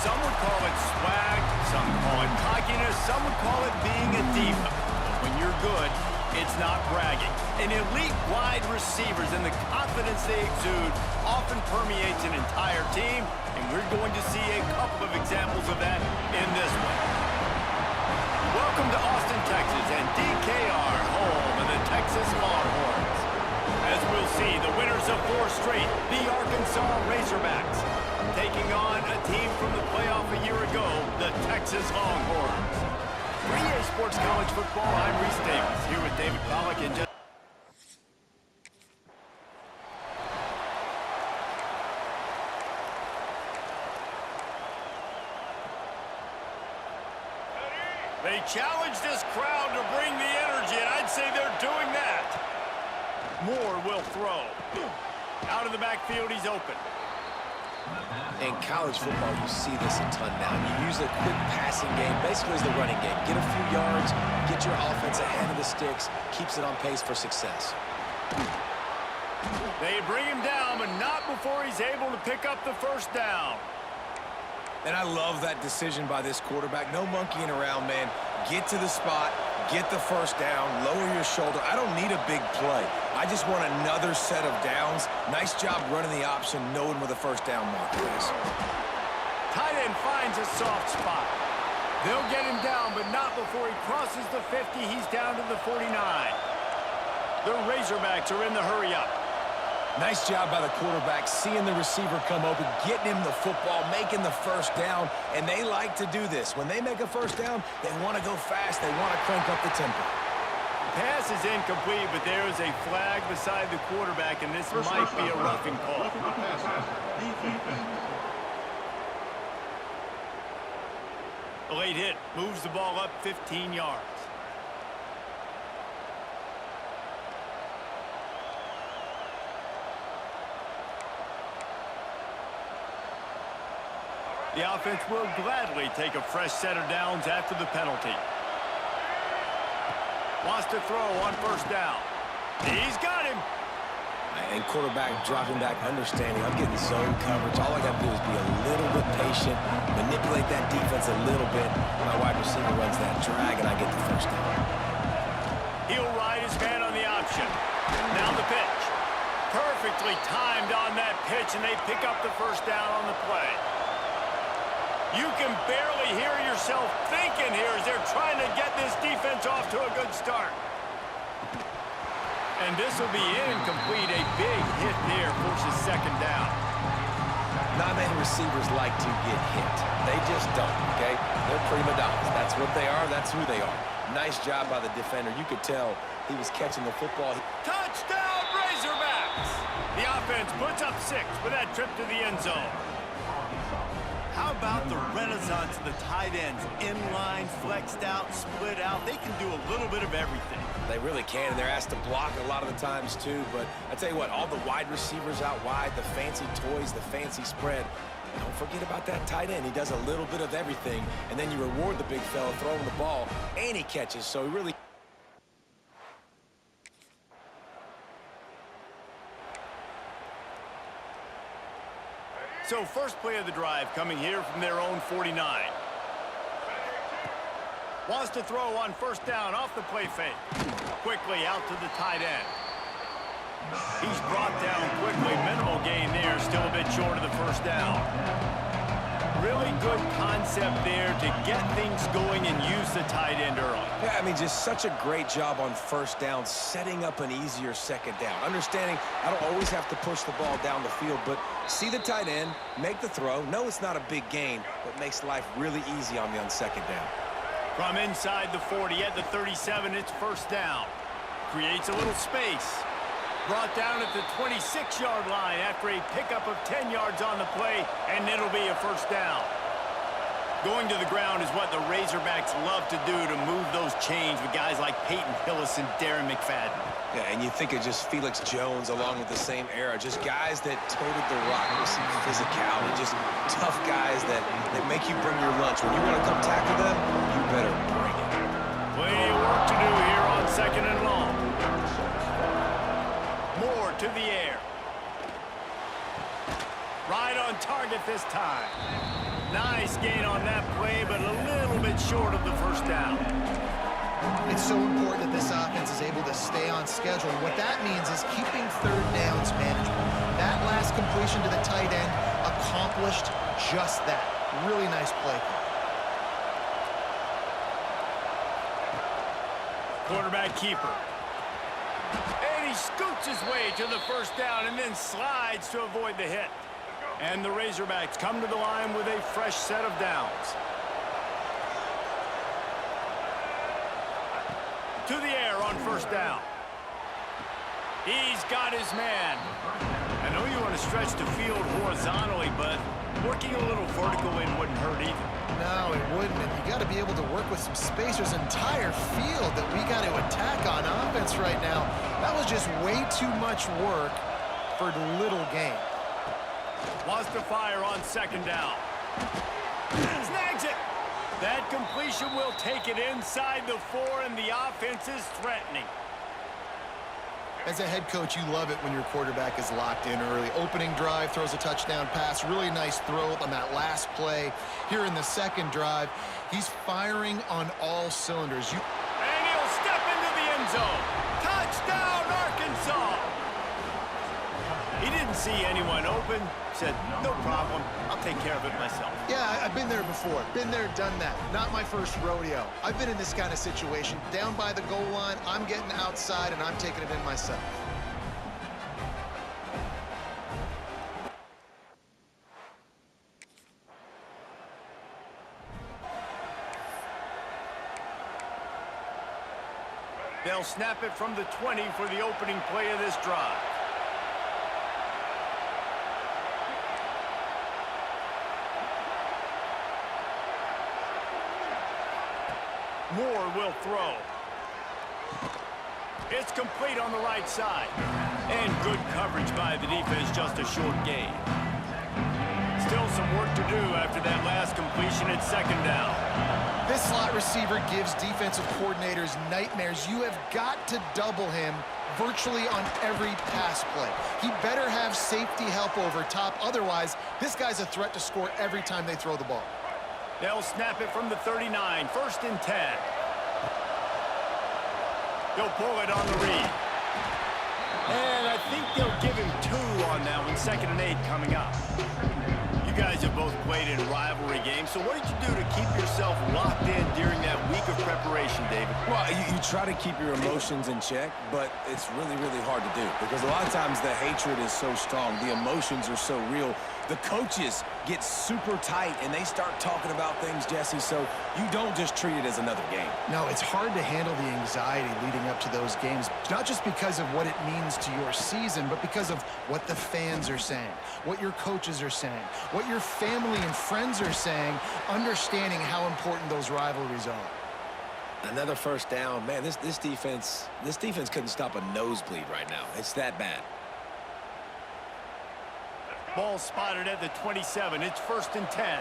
Some would call it swag, some call it cockiness, some would call it being a diva. But when you're good, it's not bragging. An elite wide receivers and the confidence they exude often permeates an entire team, and we're going to see a couple of examples of that in this one. Welcome to Austin, Texas, and DKR, home of the Texas Longhorns. As we'll see, the winners of 4 straight, the Arkansas Razorbacks, taking on a team from the playoff a year ago, the Texas Longhorns. For EA Sports College Football, I'm Reese Davis, here with David Pollack and just... They challenge this crowd to bring the energy, and I'd say they're doing that. Moore will throw. Out of the backfield, he's open. In college football, you see this a ton now. You use a quick passing game, basically as the running game. Get a few yards, get your offense ahead of the sticks, keeps it on pace for success. They bring him down, but not before he's able to pick up the first down. And I love that decision by this quarterback. No monkeying around, man. Get to the spot, get the first down, lower your shoulder. I don't need a big play. I just want another set of downs. Nice job running the option, knowing where the first down marker is. Tight end finds a soft spot. They'll get him down, but not before he crosses the 50. He's down to the 49. The Razorbacks are in the hurry-up. Nice job by the quarterback, seeing the receiver come open, getting him the football, making the first down, and they like to do this. When they make a first down, they want to go fast, they want to crank up the tempo. Pass is incomplete, but there is a flag beside the quarterback, and this might be a roughing call. A late hit moves the ball up 15 yards. The offense will gladly take a fresh set of downs after the penalty. Wants to throw on first down. He's got him. And quarterback dropping back, understanding I'm getting zone coverage. All I got to do is be a little bit patient, manipulate that defense a little bit. My wide receiver runs that drag, and I get the first down. He'll ride his man on the option. Now the pitch. Perfectly timed on that pitch, and they pick up the first down on the play. You can barely hear yourself thinking here as they're trying to get this defense off to a good start. And this will be incomplete. A big hit there forces second down. Not many receivers like to get hit. They just don't, okay? They're prima donnas. That's what they are. That's who they are. Nice job by the defender. You could tell he was catching the football. Touchdown, Razorbacks! The offense puts up 6 with that trip to the end zone. How about the renaissance of the tight ends? Inline, flexed out, split out. They can do a little bit of everything. They really can, and they're asked to block a lot of the times, too. But I tell you what, all the wide receivers out wide, the fancy toys, the fancy spread, don't forget about that tight end. He does a little bit of everything, and then you reward the big fella throwing the ball, and he catches, so he really... So first play of the drive coming here from their own 49. Wants to throw on first down off the play fake. Quickly out to the tight end. He's brought down quickly. Minimal gain there. Still a bit short of the first down. Really good concept there to get things going and use the tight end early. Yeah, I mean, just such a great job on first down, setting up an easier second down. Understanding I don't always have to push the ball down the field, but see the tight end, make the throw. No, it's not a big gain, but makes life really easy on me on second down. From inside the 40 at the 37, it's first down. Creates a little space. Brought down at the 26-yard line after a pickup of 10 yards on the play, and it'll be a first down. Going to the ground is what the Razorbacks love to do to move those chains with guys like Peyton Hillis and Darren McFadden. Yeah, and you think of just Felix Jones along with the same era, just guys that toted the rock with some physicality, just tough guys that make you bring your lunch. When you want to come tackle them, you better bring it. Plenty of work to do here on second and long. Moore to the air. Right on target this time. Nice gain on that play, but a little bit short of the first down. It's so important that this offense is able to stay on schedule. What that means is keeping third downs manageable. That last completion to the tight end accomplished just that. Really nice play. Quarterback keeper. And he scoots his way to the first down and then slides to avoid the hit. And the Razorbacks come to the line with a fresh set of downs. To the air on first down. He's got his man. I know you want to stretch the field horizontally, but working a little vertical in wouldn't hurt either. No, it wouldn't. And you got to be able to work with some space. There's an entire field that we got to attack on offense right now. That was just way too much work for little gain. Wants to fire on second down. Snags it. That completion will take it inside the 4, and the offense is threatening. As a head coach, you love it when your quarterback is locked in early. Opening drive, throws a touchdown pass. Really nice throw on that last play. Here in the second drive, he's firing on all cylinders. And he'll step into the end zone. Touchdown, Arkansas! He didn't see anyone open. Said, no problem. I'll take care of it myself. Yeah, I've been there before. Been there, done that. Not my first rodeo. I've been in this kind of situation. Down by the goal line, I'm getting outside, and I'm taking it in myself. They'll snap it from the 20 for the opening play of this drive. Moore will throw. It's complete on the right side. And good coverage by the defense, just a short gain. Still some work to do after that last completion at second down. This slot receiver gives defensive coordinators nightmares. You have got to double him virtually on every pass play. He better have safety help over top. Otherwise, this guy's a threat to score every time they throw the ball. They'll snap it from the 39, 1st and 10. They'll pull it on the read. And I think they'll give him 2 on that one, 2nd and 8 coming up. You guys have both played in rivalry games, so what did you do to keep yourself locked in during that week of preparation, David? Well, you try to keep your emotions in check, but it's really, really hard to do because a lot of times the hatred is so strong, the emotions are so real. The coaches get super tight, and they start talking about things, Jesse, so you don't just treat it as another game. No, it's hard to handle the anxiety leading up to those games, not just because of what it means to your season, but because of what the fans are saying, what your coaches are saying, what your family and friends are saying, understanding how important those rivalries are. Another first down. Man, this defense couldn't stop a nosebleed right now. It's that bad. Ball spotted at the 27. It's 1st and 10.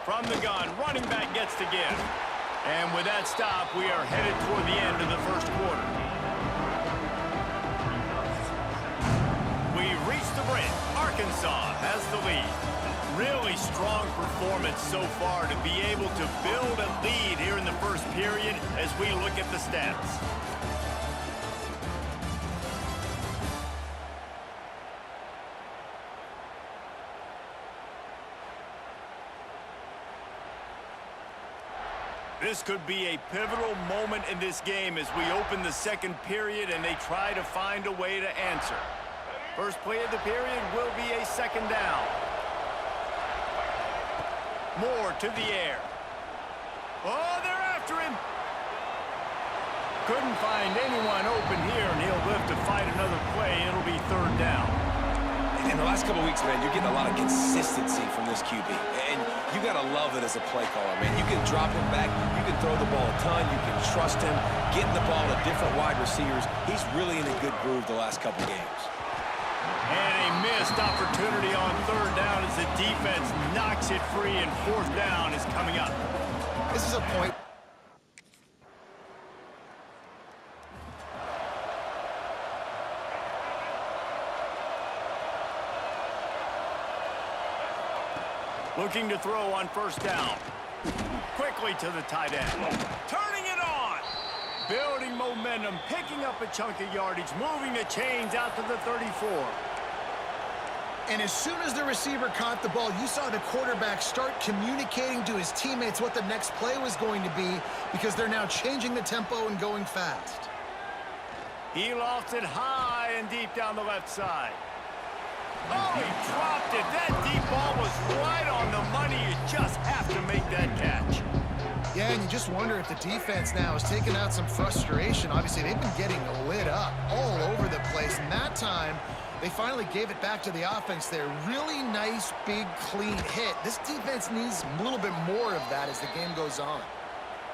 From the gun, running back gets the give. And with that stop, we are headed toward the end of the first quarter. We've reached the break. Arkansas has the lead. Really strong performance so far to be able to build a lead here in the first period as we look at the stats. This could be a pivotal moment in this game as we open the second period and they try to find a way to answer. First play of the period will be a second down. Moore to the air. Oh, they're after him. Couldn't find anyone open here, and he'll live to fight another play. It'll be 3rd down. In the last couple of weeks, man, you're getting a lot of consistency from this QB. And you got to love it as a play caller, man. You can drop him back. You can throw the ball a ton. You can trust him. Getting the ball to different wide receivers. He's really in a good groove the last couple of games. And a missed opportunity on 3rd down as the defense knocks it free, and 4th down is coming up. This is a point. Looking to throw on first down. Quickly to the tight end. Turning it on. Building momentum, picking up a chunk of yardage, moving the chains out to the 34. And as soon as the receiver caught the ball, you saw the quarterback start communicating to his teammates what the next play was going to be because they're now changing the tempo and going fast. He lofts it high and deep down the left side. Oh, he dropped it. That deep ball was right on the money. You just have to make that catch. Yeah, and you just wonder if the defense now is taking out some frustration. Obviously, they've been getting lit up all over the place. And that time, they finally gave it back to the offense there. Really nice, big, clean hit. This defense needs a little bit more of that as the game goes on.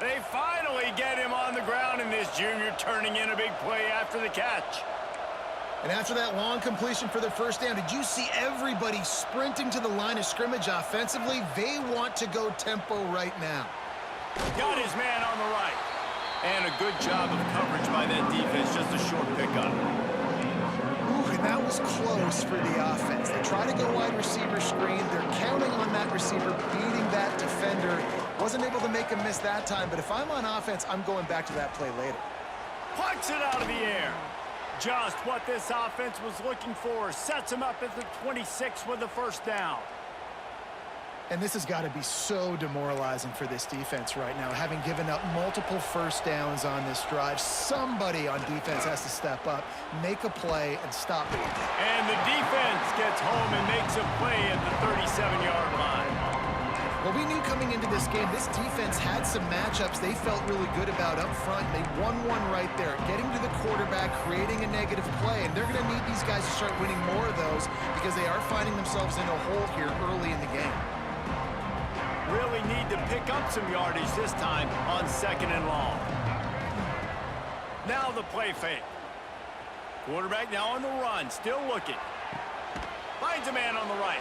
They finally get him on the ground, and this junior turning in a big play after the catch. And after that long completion for the first down, did you see everybody sprinting to the line of scrimmage offensively? They want to go tempo right now. Got his man on the right. And a good job of coverage by that defense, just a short pickup. Ooh, and that was close for the offense. They try to go wide receiver screen. They're counting on that receiver beating that defender. Wasn't able to make a miss that time, but if I'm on offense, I'm going back to that play later. Plucks it out of the air. Just what this offense was looking for. Sets him up at the 26 with the first down. And this has got to be so demoralizing for this defense right now, having given up multiple first downs on this drive. Somebody on defense has to step up, make a play, and stop it. And the defense gets home and makes a play at the 37-yard line. Well, we knew coming into this game, this defense had some matchups they felt really good about up front. They won one right there, getting to the quarterback, creating a negative play, and they're going to need these guys to start winning more of those because they are finding themselves in a hole here early in the game. Really need to pick up some yardage this time on second and long. Now the play fake. Quarterback now on the run, still looking. Finds a man on the right.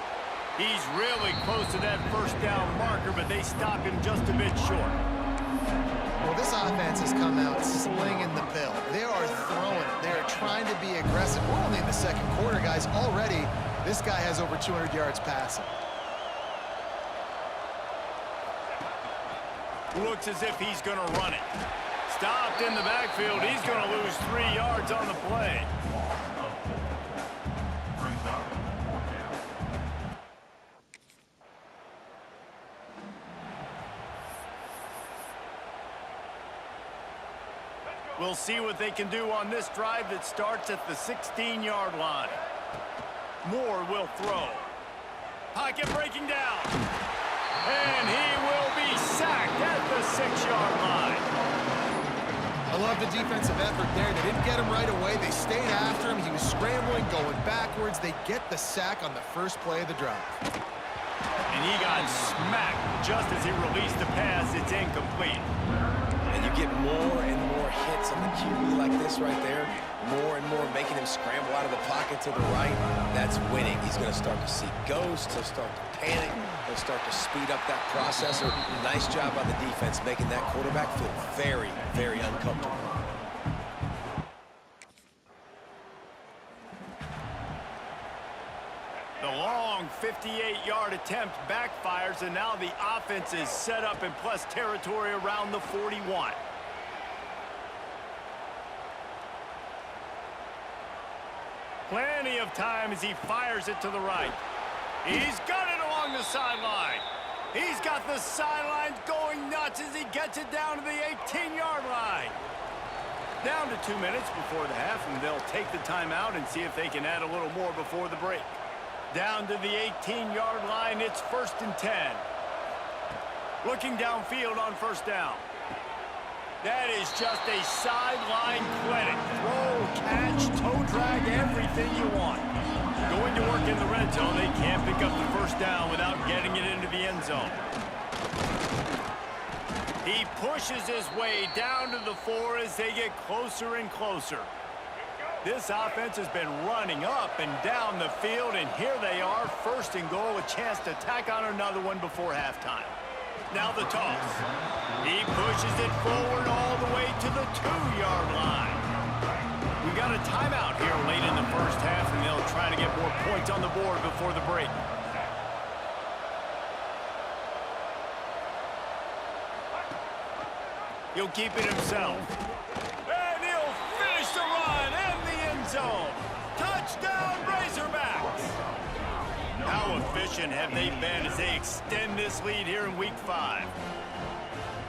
He's really close to that first down marker, but they stop him just a bit short. Well, this offense has come out slinging the pill. They are throwing it. They are trying to be aggressive. We're only in the second quarter, guys. Already, this guy has over 200 yards passing. Looks as if he's going to run it. Stopped in the backfield. He's going to lose 3 yards on the play. We'll see what they can do on this drive that starts at the 16-yard line. Moore will throw. Pocket breaking down. And he will be sacked at the 6-yard line. I love the defensive effort there. They didn't get him right away. They stayed after him. He was scrambling, going backwards. They get the sack on the first play of the drive. And he got smacked just as he released the pass. It's incomplete. And you get more and more hits on the QB like this right there. More and more making him scramble out of the pocket to the right. That's winning. He's going to start to see ghosts. He'll start to panic. He'll start to speed up that processor. Nice job by the defense making that quarterback feel very, very uncomfortable. The long 58-yard attempt backfires, and now the offense is set up in plus territory around the 41. Plenty of time as he fires it to the right. He's got it along the sideline. He's got the sidelines going nuts as he gets it down to the 18-yard line. Down to 2 minutes before the half, and they'll take the timeout and see if they can add a little more before the break. Down to the 18-yard line, it's 1st and 10. Looking downfield on first down. That is just a sideline clinic. Throw, catch, toe drag, everything you want. Going to work in the red zone. They can't pick up the first down without getting it into the end zone. He pushes his way down to the 4 as they get closer and closer. This offense has been running up and down the field, and here they are, 1st and goal, a chance to tack on another one before halftime. Now the toss. He pushes it forward all the way to the 2-yard line. We got a timeout here late in the first half, and they'll try to get more points on the board before the break. He'll keep it himself. And he'll finish the run in the end zone. Touchdown, Razorbacks! How efficient have they been as they extend this lead here in Week 5?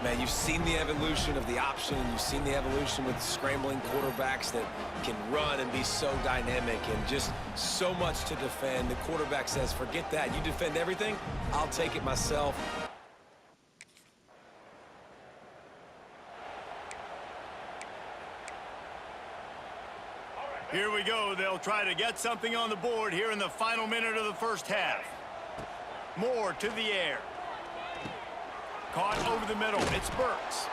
Man, you've seen the evolution of the option. You've seen the evolution with scrambling quarterbacks that can run and be so dynamic and just so much to defend. The quarterback says, forget that. You defend everything, I'll take it myself. Here we go. They'll try to get something on the board here in the final minute of the first half. Moore to the air. Caught over the middle. It's Burks.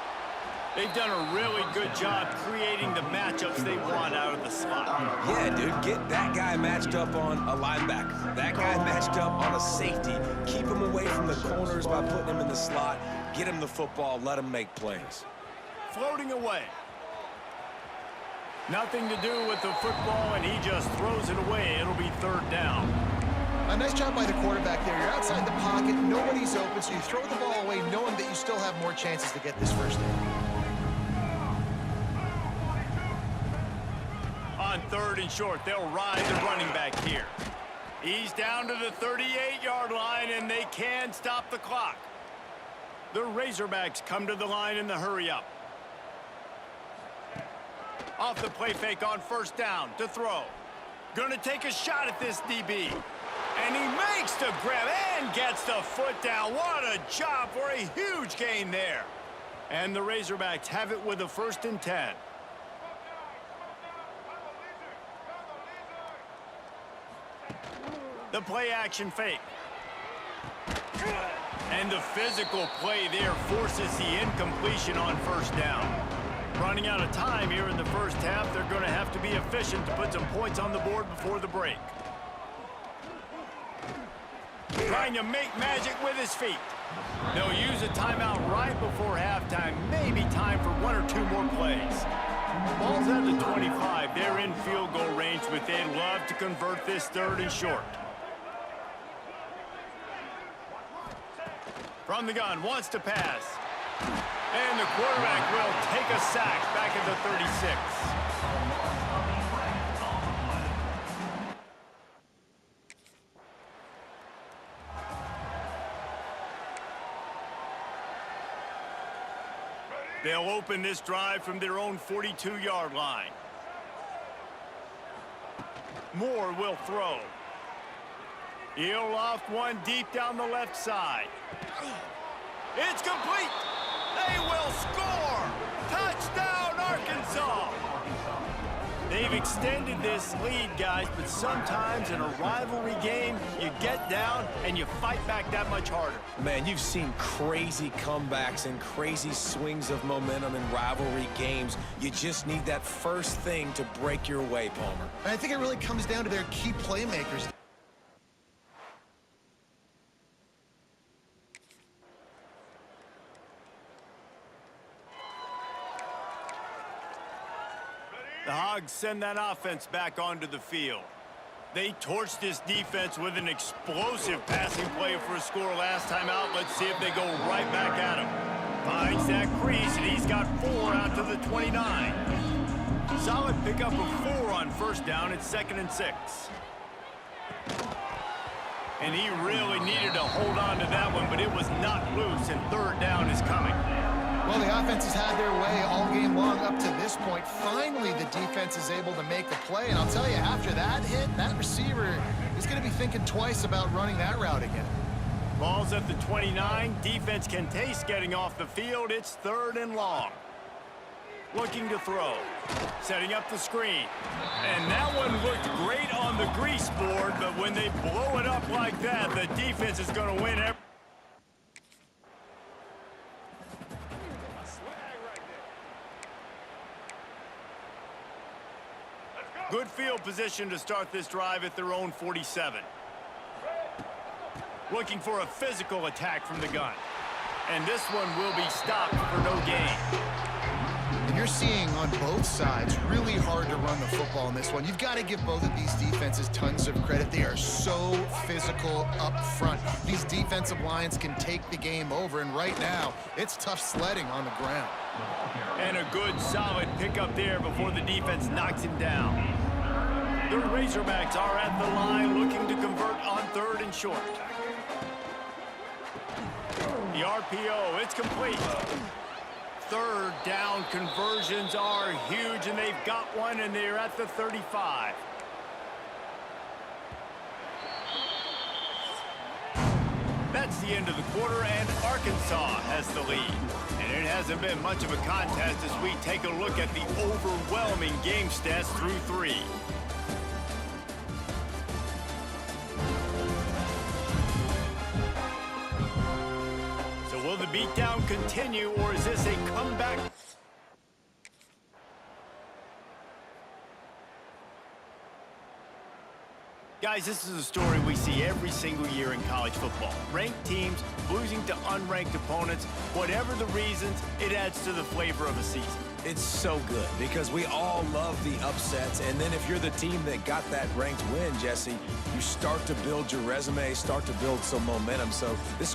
They've done a really good job creating the matchups they want out of the slot. Yeah, dude, get that guy matched up on a linebacker. That guy matched up on a safety. Keep him away from the corners by putting him in the slot. Get him the football. Let him make plays. Floating away. Nothing to do with the football, and he just throws it away. It'll be third down. A nice job by the quarterback there. You're outside the pocket, nobody's open, so you throw the ball away knowing that you still have more chances to get this first down. On third and short, they'll ride the running back here. He's down to the 38-yard line, and they can stop the clock. The Razorbacks come to the line in the hurry-up. Off the play fake on first down to throw. Gonna take a shot at this DB. And he makes the grab and gets the foot down. What a job for a huge gain there. And the Razorbacks have it with a 1st and 10. The play action fake. And the physical play there forces the incompletion on first down. Running out of time here in the first half, they're going to have to be efficient to put some points on the board before the break. Trying to make magic with his feet. They'll use a timeout right before halftime. Maybe time for 1 or 2 more plays. Ball's at the 25. They're in field goal range, but they'd love to convert this third and short. From the gun, wants to pass. And the quarterback will take a sack back at the 36. They'll open this drive from their own 42-yard line. Moore will throw. He'll loft one deep down the left side. It's complete. They will score. Touchdown, Arkansas. They've extended this lead, guys, but sometimes in a rivalry game, you get down and you fight back that much harder. Man, you've seen crazy comebacks and crazy swings of momentum in rivalry games. You just need that first thing to break your way, Palmer. And I think it really comes down to their key playmakers. The Hogs send that offense back onto the field. They torched this defense with an explosive passing play for a score last time out. Let's see if they go right back at him. Finds that crease, and he's got 4 out to the 29. Solid pickup of 4 on first down. It's 2nd and 6. And he really needed to hold on to that one, but it was not loose, and third down is coming. Well, the offense has had their way all game long up to this point. Finally, the defense is able to make a play. And I'll tell you, after that hit, that receiver is going to be thinking twice about running that route again. Ball's at the 29. Defense can taste getting off the field. It's 3rd and long. Looking to throw. Setting up the screen. And that one looked great on the grease board, but when they blow it up like that, the defense is going to win every. Good field position to start this drive at their own 47. Looking for a physical attack from the gun. And this one will be stopped for no gain. You're seeing on both sides really hard to run the football in this one. You've got to give both of these defenses tons of credit. They are so physical up front. These defensive lines can take the game over, and right now, it's tough sledding on the ground. And a good, solid pickup there before the defense knocks him down. The Razorbacks are at the line looking to convert on 3rd and short. The RPO, it's complete. 3rd down conversions are huge, and they've got one, and they're at the 35. That's the end of the quarter, and Arkansas has the lead. And it hasn't been much of a contest as we take a look at the overwhelming game stats through 3. So will the beatdown continue, or is this a comeback? Guys, this is a story we see every single year in college football. Ranked teams losing to unranked opponents. Whatever the reasons, it adds to the flavor of a season. It's so good because we all love the upsets, and then if you're the team that got that ranked win, Jesse, you start to build your resume, start to build some momentum. So this